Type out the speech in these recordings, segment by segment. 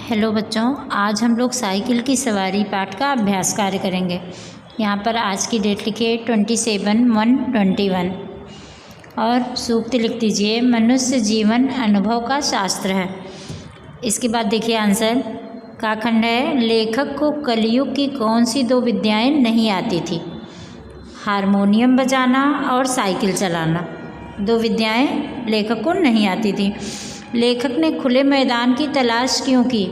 Hello बच्चों, आज हम लोग साइकिल की सवारी पाठ का अभ्यास कार्य करेंगे। यहाँ पर आज की डेट लिखिए 27/1/21 और सूक्ति लिख दीजिए मनुष्य जीवन अनुभव का शास्त्र है। इसके बाद देखिए आंसर का खंड है, लेखक को कलयुग की कौन सी दो विद्याएं नहीं आती थी? हारमोनियम बजाना और साइकिल चलाना, दो विद्याएं लेखक को नहीं आती थी। लेखक ने खुले मैदान की तलाश क्यों की?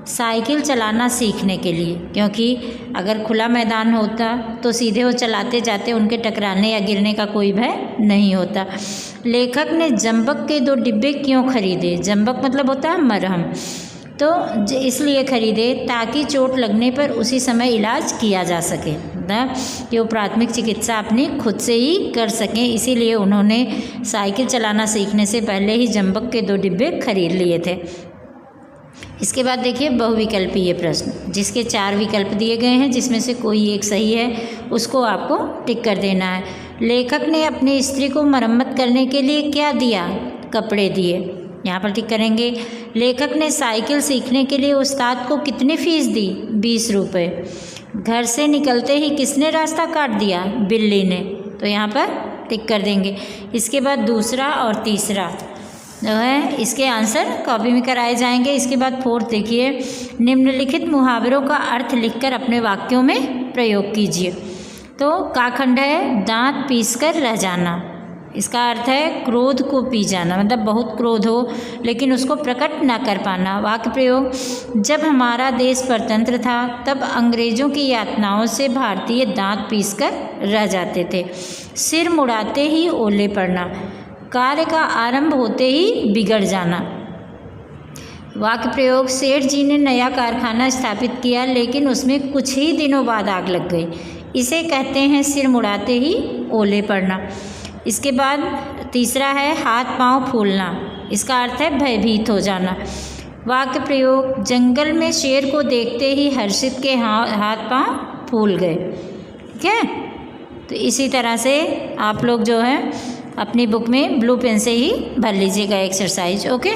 साइकिल चलाना सीखने के लिए, क्योंकि अगर खुला मैदान होता तो सीधे वो चलाते जाते, उनके टकराने या गिरने का कोई भय नहीं होता। लेखक ने जंबक के 2 डिब्बे क्यों खरीदे? जंबक मतलब होता है मरहम, तो इसलिए खरीदे ताकि चोट लगने पर उसी समय इलाज किया जा सके ना, कि वो प्राथमिक चिकित्सा अपनी खुद से ही कर सकें। इसीलिए उन्होंने साइकिल चलाना सीखने से पहले ही जंबक के 2 डिब्बे खरीद लिए थे। इसके बाद देखिए बहुविकल्पीय प्रश्न, जिसके 4 विकल्प दिए गए हैं, जिसमें से कोई एक सही है उसको आपको टिक कर देना है। लेखक ने अपनी स्त्री को मरम्मत करने के लिए क्या दिया? कपड़े दिए, यहाँ पर टिक करेंगे। लेखक ने साइकिल सीखने के लिए उस्ताद को कितनी फीस दी? 20 रुपये। घर से निकलते ही किसने रास्ता काट दिया? बिल्ली ने, तो यहाँ पर टिक कर देंगे। इसके बाद दूसरा और तीसरा जो है इसके आंसर कॉपी में कराए जाएंगे। इसके बाद 4th देखिए, निम्नलिखित मुहावरों का अर्थ लिखकर अपने वाक्यों में प्रयोग कीजिए। तो का खंड है, दांत पीसकर रह जाना, इसका अर्थ है क्रोध को पी जाना, मतलब बहुत क्रोध हो लेकिन उसको प्रकट ना कर पाना। वाक्य प्रयोग, जब हमारा देश परतंत्र था तब अंग्रेज़ों की यातनाओं से भारतीय दांत पीसकर रह जाते थे। सिर मुड़ाते ही ओले पड़ना, कार्य का आरंभ होते ही बिगड़ जाना। वाक्य प्रयोग, सेठ जी ने नया कारखाना स्थापित किया लेकिन उसमें कुछ ही दिनों बाद आग लग गई, इसे कहते हैं सिर मुड़ाते ही ओले पड़ना। इसके बाद तीसरा है हाथ पांव फूलना, इसका अर्थ है भयभीत हो जाना। वाक्य प्रयोग, जंगल में शेर को देखते ही हर्षित के हाथ पांव फूल गए। ठीक है, तो इसी तरह से आप लोग जो है अपनी बुक में ब्लू पेन से ही भर लीजिएगा एक्सरसाइज। ओके।